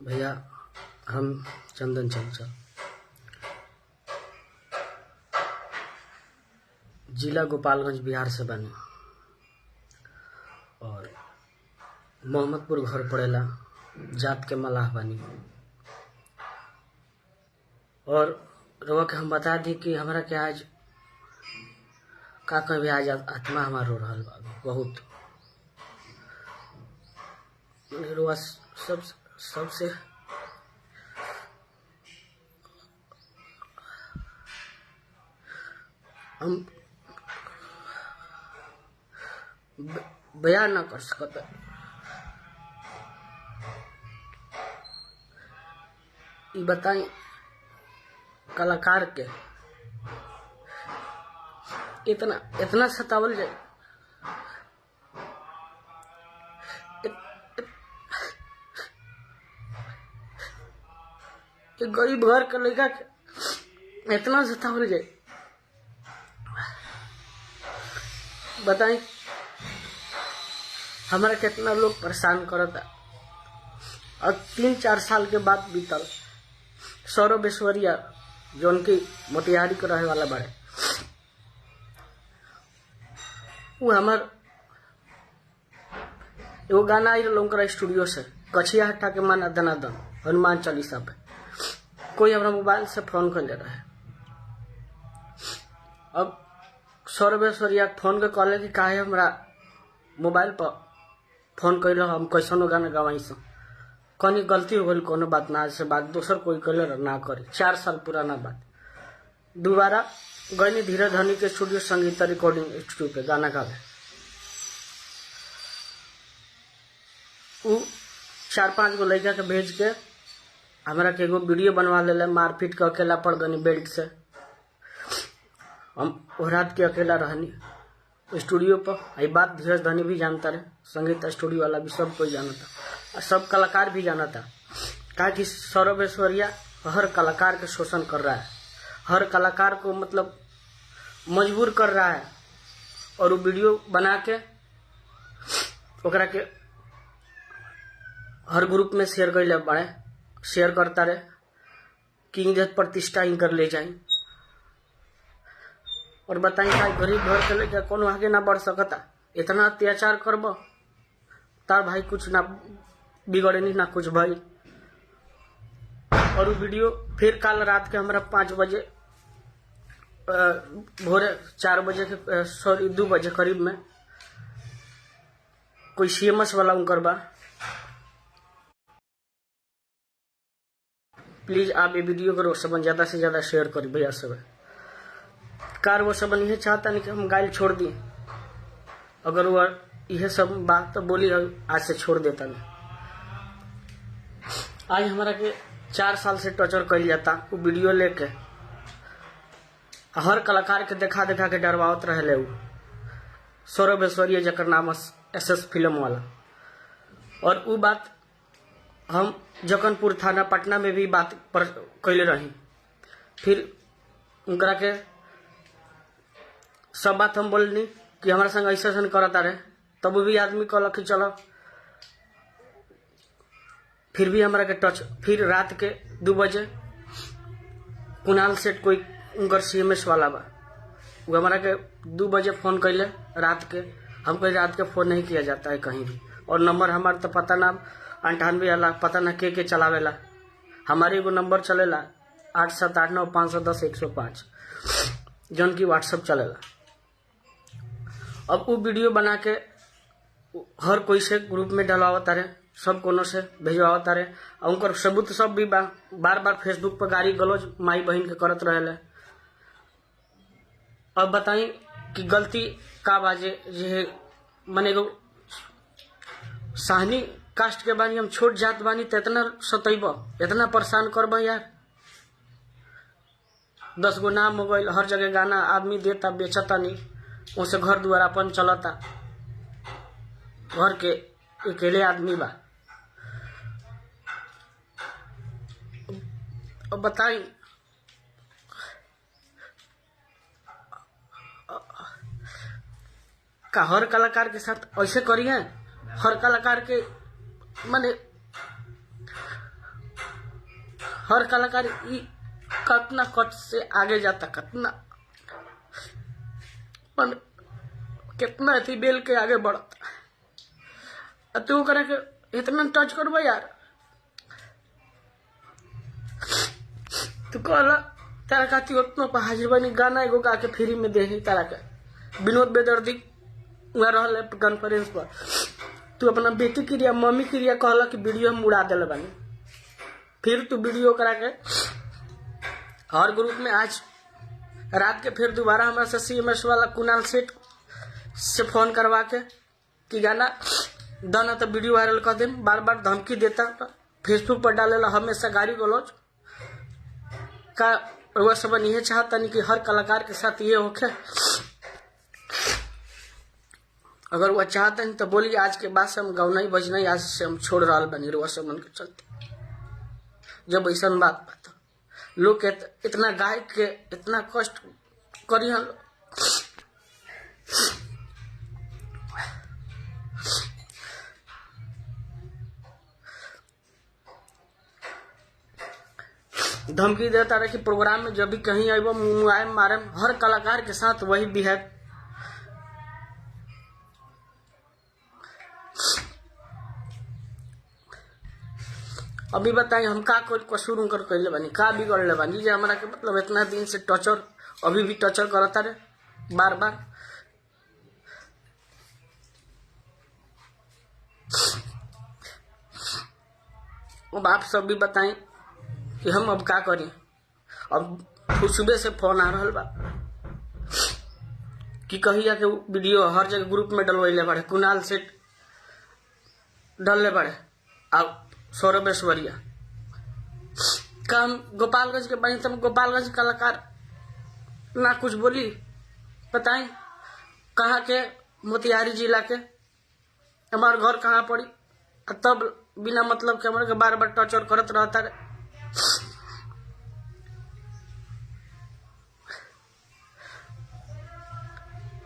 भैया हम चंदन चंचल जिला गोपालगंज बिहार से बने और मोहम्मदपुर घर पड़ेला, जात के मलाह बनी। और रवा के हम बता दी कि हमारा क्या आज का कभी आज आत्मा हमारा रो रहा बा बहुत। रवा सबसे हम बयान ना कर सकते। बताई कलाकार के इतना सतावल जाए, गरीब घर के लड़का के इतना सतावल जाए। बताई हमारा कितना लोग परेशान करता। और 3-4 साल के बाद बीतल सौरभ ऐश्वर्या जो उनकी मोतिहारी के रहे वाला बड़े, वो हमार एगो गाना आई रहा स्टूडियो से, कछिया हटा के माना दनादन हनुमान चालीसा पे। कोई हमारा मोबाइल से फोन कर ले रहा है। अब सौरभ ऐश्वर्या फोन के कहले कि काहे हमरा मोबाइल पर फोन कर हम कैसनो गाना गवाई सो। कहीं गलती हो गई, कोनो बात ना से बात दोसर कोई कहले ना करे। 4 साल पुराना बात। दोबारा गई धीरे धनी के स्टूडियो संगीत रिकॉर्डिंग स्टूडियो पे गाना गावे। उ 4-5 गो लड़का के भेज के हमारा के एगो वीडियो बनवा ले, मारपीट के अकेला पड़ गनी बेल्ट से। हम वो रात के अकेला रहनी स्टूडियो पर। ये बात धीरज धनी भी जानता रहे, संगीत स्टूडियो वाला भी सब कोई जाना था, सब कलाकार भी जाना था। कहा कि सौरभ ऐश्वर्या हर कलाकार के शोषण कर रहा है, हर कलाकार को मतलब मजबूर कर रहा है। और वो वीडियो बना के ओकरा के हर ग्रुप में शेयर कर ले बड़े, शेयर करता रहे कि इज्जत प्रतिष्ठा इनकर ले जाए। और बताई भाई गरीब घर के लेके कोनो आगे ना बढ़ सकता। इतना अत्याचार करब तार भाई कुछ ना बिगड़े नहीं ना कुछ भाई। और वो वीडियो फिर कल रात के हमारा 5 बजे भोरे 4 बजे के 2 बजे करीब में कोई CMS वाला उनकर बा। प्लीज आप ये वीडियो करो सब ज्यादा से ज्यादा शेयर करी भैया सब। कार वो सब नहीं चाहता नहीं कि हम गाइल छोड़ दिए। अगर वो यह सब बात तो बोली आज से छोड़ देता नहीं। आज हमारा के 4 साल से टॉर्चर कर जाता। वो वीडियो लेके हर कलाकार के देखा के डरवावत रहे। वो सौरभ ऐश्वर्या जकर नाम SS फिल्म वाला। और वो बात हम जकनपुर थाना पटना में भी बात पर कैले रही। फिर उनकरा के सब बात हम बोलनी कि हमारा संग ऐसा करता रहे। तब भी आदमी कहल कि चलो। फिर भी हमारा के टच। फिर रात के 2 बजे कुणाल सेठ कोई उनकर CMS वाला बा, वो हमारा के 2 बजे फोन कैले रात के। हम कहीं रात के फोन नहीं किया जाता है कहीं भी। और नंबर हमारा तो पता ना 98 वाला पता ना के चलावेला। हमारे एगो नंबर चलेला 8789510105 जौन की व्हाट्सएप चलेला। अब वो वीडियो बना के हर कोई से ग्रुप में डलवावता रहे, सब कोनो से भेजवावता रहे। और उनकर सबूत सब भी बार बार फेसबुक पर गाली गलौज माई बहन के करत रहे। अब बताई कि गलती का बाजे जे मने एगो साहनी कास्ट के बानी, हम छोट जात बानी तो इतना सतैब, इतना परेशान करब यार। 10 गो नाम हो गई, हर जगह गाना आदमी देता बेचता नहीं, उनसे घर द्वार अपन चलता, घर के अकेले आदमी बा। अब बताई का हर कलाकार के साथ ऐसे करिए? हर कलाकार के माने हर कलाकार कितना कट से आगे जाता, कितना अथी बेल के आगे बढ़ता। तू करे के इतना टच करबो यार। तू कहला तारा खाती उतना पर हाजिर बनी, गाना एगो गा के फ्री में दे तारा के। विनोद बेदर्दी वहाँ रहल कॉन्फ्रेंस पर, तू अपना बेटी क्रिया मम्मी क्रिया कहला कि वीडियो हम उड़ा दिल बानी, फिर तू वीडियो करा के हर ग्रुप में आज रात के फिर दोबारा हमारे से CMS वाला कुणाल सेठ से फोन करवा के कि गाना दाना तो वीडियो वायरल कर दे, बार बार धमकी देता, फेसबुक पर डालेला हमेशा गाली गलौज का। वह सब नहीं चाहता नहीं कि हर कलाकार के साथ ये होके। अगर वह चाहता नहीं तो बोलिए आज के बाद से हम गाँव नहीं बजना, आज से हम छोड़ रहा बनी रुआ सब मन के चलते। जब ऐसा बात लोग के इतना गायक के इतना कष्ट करी हम धमकी देता रहे कि प्रोग्राम में जब भी कहीं आए वो मुँह मारे। हर कलाकार के साथ वही बिहेव। अभी बताइए हम का कोई कसूर उनकर कैले बानी, का बिगड़ ले बानी जे हमारा के मतलब इतना दिन से टॉर्चर, अभी भी टॉर्चर करता रहे बार बार। अब आप सब भी बताएं कि हम अब का करें। अब सुबह से फोन आ रहा बा कि कहिया के वीडियो हर जगह ग्रुप में डलवैले बाड़े, कुणाल सेठ डलले बाड़े अब सौरभ ऐश्वर्या का। हम गोपालगंज के बनी, तुम गोपालगंज कलाकार ना कुछ बोली। बताएं कहाँ के? मोतिहारी जिला के। हमारे घर कहाँ पड़ी? तब बिना मतलब के हमारे बार बार टॉर्चर करत रहता रहे।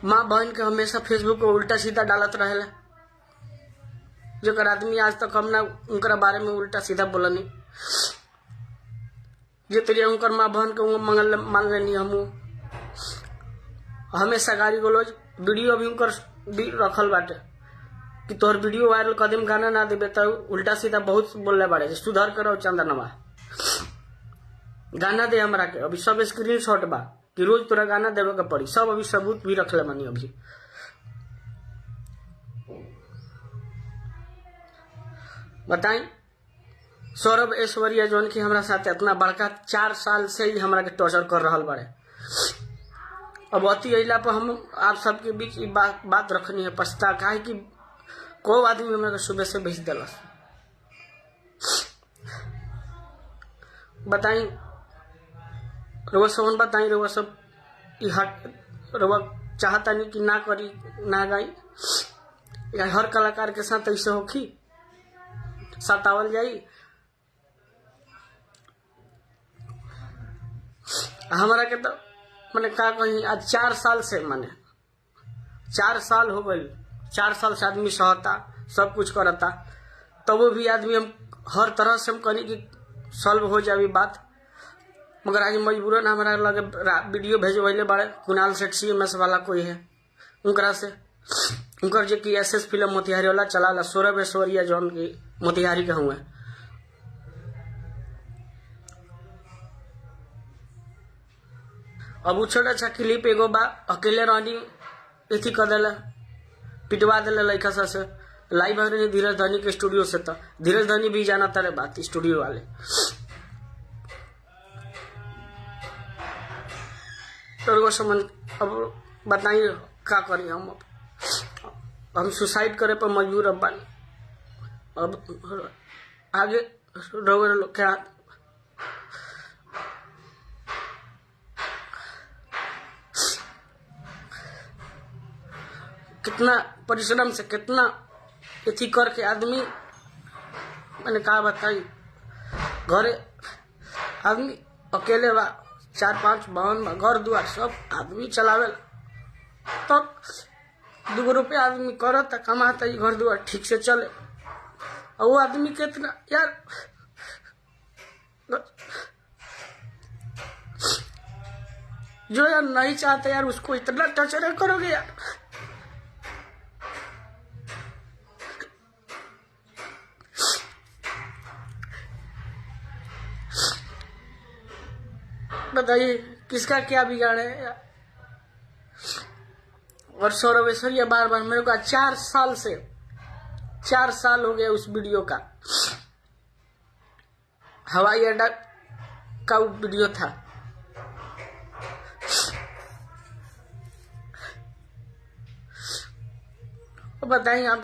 माँ बहन के हमेशा फेसबुक को उल्टा सीधा डालत रहे, जो कर आदमी आज तक हम ना उनकर बारे में उल्टा सीधा बोलनी। जे तेरे उनकर माँ बहन के मंगल मान लेनी हम हमेशा गाली गलौज। वीडियो भी उनकर भी रखल बाटे कि तोहर वीडियो वायरल कर देम, गाना ना देबे तो उल्टा सीधा बहुत बोलले बाड़े। सुधार करो चंदनवा, गाना दे हमरा के। अभी सब स्क्रीनशॉट बा कि रोज तोरा गाना देवे के पड़ी, सब अभी सबूत भी रखले मानी। अभी बताएं सौरभ ऐश्वर्या जौन की हमारा साथ इतना बड़का 4 साल से ही हमरा के टॉर्चर कर रहा बाड़े। अब अति अला पर हम आप सबके बीच बात रखनी है। पछता का है कि को आदमी हमरा के सुबह से भेज दिलस। बताई रउआ सब बताई, रउआ सब रउआ चाहता नहीं कि ना करी ना गाई, या हर कलाकार के साथ ऐसे होखी सतावल जाई। हमारा के तो मैंने का कहीं आज 4 साल से, माने 4 साल हो गई। 4 साल से आदमी सहता, सब कुछ करता, तब भी आदमी हम हर तरह से हम कहीं कि सॉल्व हो जाए बात। मगर आज मजबूरन हमारा लगे वीडियो भेजवैले बड़े कुणाल सेठ CMS वाला कोई है उनकरा से, उनकर जे कि SS फिल्म मोतिहारी वाला चला सौरभ ऐश्वर्या जौन की मोतिहारी के हुए। अब छोटा सा क्लिप एगो बा, अकेले रहनी एथी कर दिला, पिटवा दिला लड़का सा से। लाइव आ रही धीरज धनी के स्टूडियो से, तो धीरज धनी भी जाना तारे बात स्टूडियो वाले। तो समझ अब बताइए का करी हम सुसाइड करे पर मजबूर अब बानी। अब आगे रउआ लोग के हाथ। कितना परिश्रम से कितना एथी करके आदमी, मैंने कहा बताई, घरे आदमी अकेले बा, 4-5 वाहन बा, घर दुआर सब आदमी चलावे, तब 2 रुपया आदमी करता कमाता, घर दुआर ठीक से चले। और वो आदमी कितना यार, जो यार नहीं चाहते यार उसको इतना टर्चर करोगे यार। बताइए किसका क्या बिगाड़ है यार। और सौरभ ऐश्वर्या बार बार मेरे को 4 साल हो गया उस वीडियो का, हवाई अड्डा का वो वीडियो था। तो बताइए आप,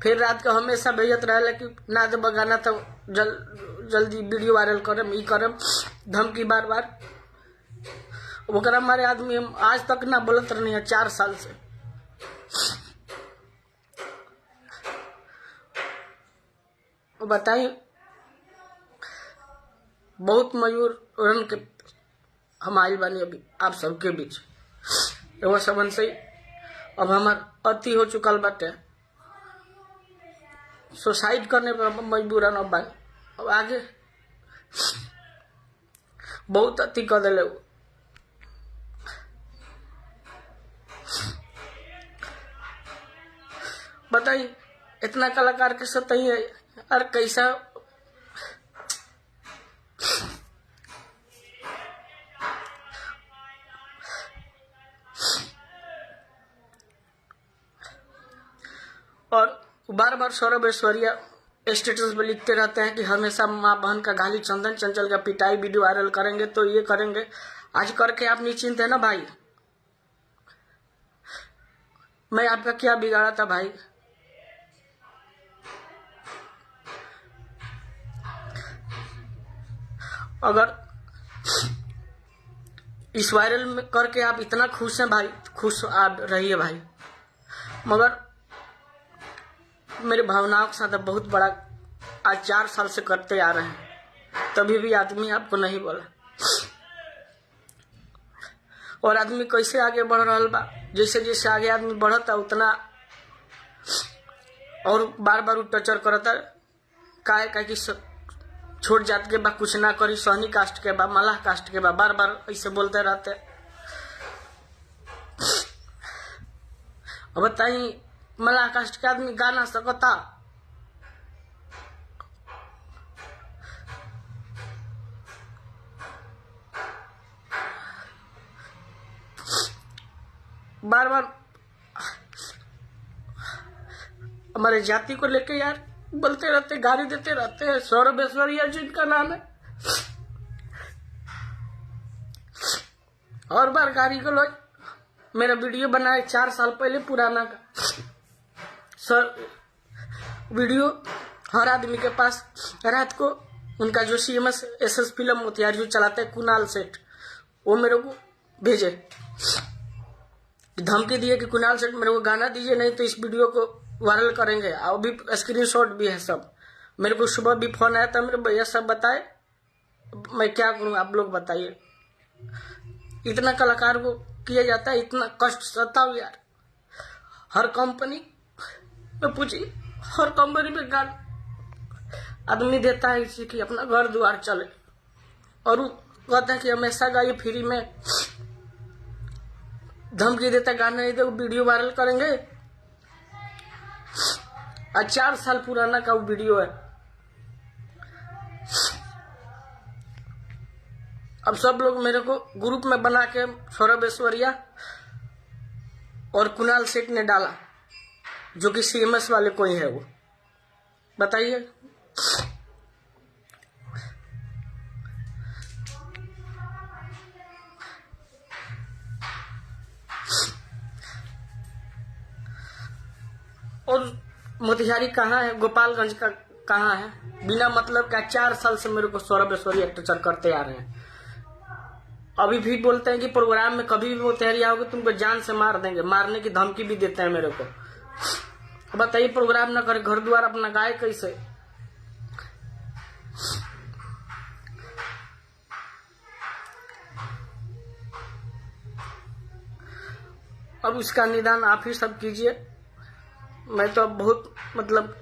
फिर रात को हमेशा भेजत रहे कि ना तो बगाना तो जल्दी वीडियो वायरल करम, ई करम, धमकी बार बार। ओकरा हमारे आदमी हम आज तक ना बोलत रहनी है 4 साल से। बताइए बहुत मयूर रन के हम आइल बानी अभी आप सबके बीच, एगो सबन से अब हमार अति हो चुकल बाटे, सुसाइड करने पर मजबूर अब बानी। अब आगे बहुत अति कर दिले। बताइए इतना कलाकार के सतही है और कैसा और बार बार सौरभ ऐश्वर्या स्टेटस में लिखते रहते हैं कि हमेशा माँ बहन का गाली, चंदन चंचल का पिटाई, वीडियो वायरल करेंगे तो ये करेंगे। आज करके आप निश्चिंत है ना भाई, मैं आपका क्या बिगाड़ा था भाई। अगर इस वायरल में करके आप इतना खुश हैं भाई, खुश आप रहिए भाई, मगर मेरी भावनाओं के साथ बहुत बड़ा आज 4 साल से करते आ रहे हैं, तभी भी आदमी आपको नहीं बोला। और आदमी कैसे आगे बढ़ रहा बा, जैसे जैसे आगे आदमी बढ़ता उतना और बार बार टचर करता काहे कि छोट जात के बा, कुछ ना करी, सहनी कास्ट के बा, मलाह कास्ट के बा, बार बार ऐसे बोलते रहते। अब बताइए मलाह कास्ट के आदमी गा ना सकता, बार बार हमारे जाति को लेके यार बोलते रहते, गाली देते रहते हैं। सौरभ ऐश्वर्या जिनका नाम है, और बार गाली को लोग, मेरा वीडियो बनाए 4 साल पहले पुराना का सर वीडियो, हर आदमी के पास रात को उनका जो CMS SS फिल्म मोतिहारी जो चलाते हैं कुणाल सेठ, वो मेरे को भेजे, धमकी दिए कि कुणाल सेठ मेरे को गाना दीजिए नहीं तो इस वीडियो को वायरल करेंगे। और भी स्क्रीनशॉट भी है सब। मेरे को सुबह भी फोन आया था, मेरे भैया सब बताए, मैं क्या करूं आप लोग बताइए। इतना कलाकार को किया जाता है, इतना कष्ट सताओ यार। हर कंपनी में पूछिए, हर कंपनी में गान आदमी देता है इसी की अपना घर द्वार चले, और वो कहता है कि हमेशा गाइए फ्री में, धमकी देता गाना नहीं दे वीडियो वायरल करेंगे। आज 4 साल पुराना का वो वीडियो है। अब सब लोग मेरे को ग्रुप में बना के सौरभ ऐश्वर्या और कुणाल सेठ ने डाला, जो कि CMS वाले कोई है वो, बताइए। और मोतिहारी कहाँ है, गोपालगंज का कहाँ है? बिना मतलब का 4 साल से मेरे को सौरभ ऐश्वर्या अत्याचार करते आ रहे हैं। अभी भी बोलते हैं कि प्रोग्राम में कभी भी मोतिहारी आओगे तुमको जान से मार देंगे, मारने की धमकी भी देते हैं मेरे को। बताइए, प्रोग्राम न करे, घर द्वार अपना गाय कैसे? अब इसका निदान आप ही सब कीजिए। मैं तो अब बहुत मतलब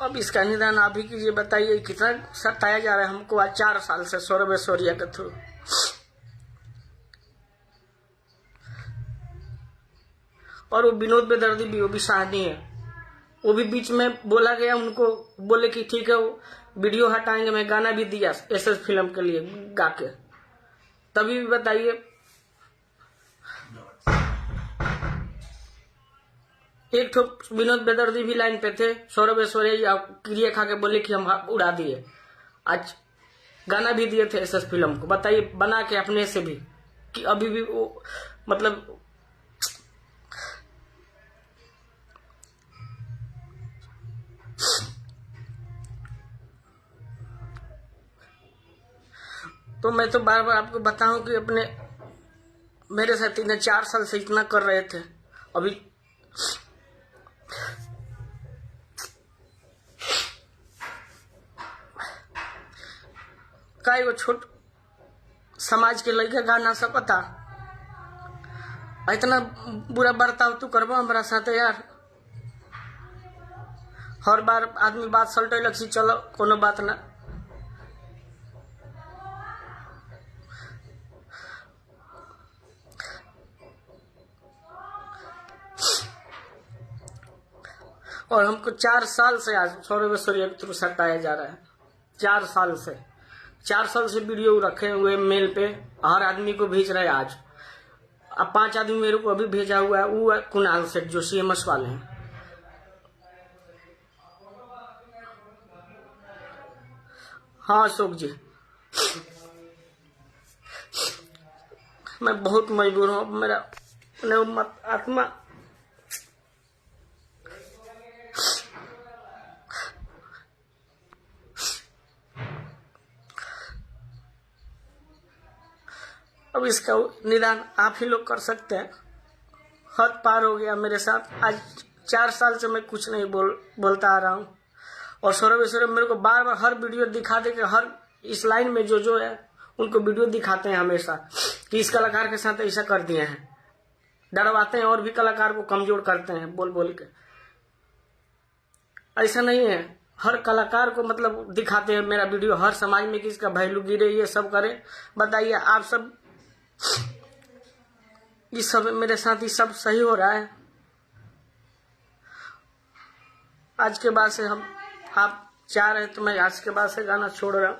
अब इसका निदान आप ही कीजिए। बताइए कितना सताया जा रहा है हमको आज 4 साल से सौरभ ऐश्वर्या के थ्रू। और वो विनोद बेदर्दी भी, वो भी शाहनी है, वो भी बीच में बोला गया, उनको बोले कि ठीक है वो वीडियो हटाएंगे। मैं गाना भी दिया SS फिल्म के लिए गा के, तभी भी बताइए। एक तो विनोद बेदर्दी भी लाइन पे थे, सौरभ ऐश्वर्या क्रिया खा के बोले कि हम उड़ा दिए। आज गाना भी दिए थे SS फिल्म को, बताइए, बना के अपने से भी, कि अभी भी वो मतलब तो मैं तो बार बार आपको बताऊं कि अपने मेरे साथ इन्हें 4 साल से इतना कर रहे थे। अभी का वो छोट समाज के लड़के गा ना सकता, इतना बुरा बर्ताव तू करबो हमारा साथ यार। हर बार आदमी बात सलटे लग, चलो कोनो बात ना। और हमको 4 साल से आज सौरभ ऐश्वर्या के थ्रू सताया जा रहा है। 4 साल से वीडियो रखे हुए मेल पे, हर आदमी को भेज रहे हैं। आज अब 5 आदमी मेरे को अभी भेजा हुआ है, वो है कुणाल सेठ जो CMS वाले हैं। हाँ अशोक जी, मैं बहुत मजबूर हूँ। मेरा आत्मा अब इसका निदान आप ही लोग कर सकते हैं। हद पार हो गया मेरे साथ। आज 4 साल से मैं कुछ नहीं बोलता आ रहा हूँ। और सौरभ ऐश्वर्या मेरे को बार बार हर वीडियो दिखा दे के, हर इस लाइन में जो है उनको वीडियो दिखाते हैं हमेशा कि इस कलाकार के साथ ऐसा कर दिए हैं, डरवाते हैं और भी कलाकार को कमजोर करते हैं बोल बोल के। ऐसा नहीं है, हर कलाकार को मतलब दिखाते हैं मेरा वीडियो, हर समाज में किसका वैल्यू गिरे, ये सब करे। बताइए आप सब, ये सब मेरे साथ ये सब सही हो रहा है? आज के बाद से आप चाह रहे तो मैं आज के बाद से गाना छोड़ रहा हूँ।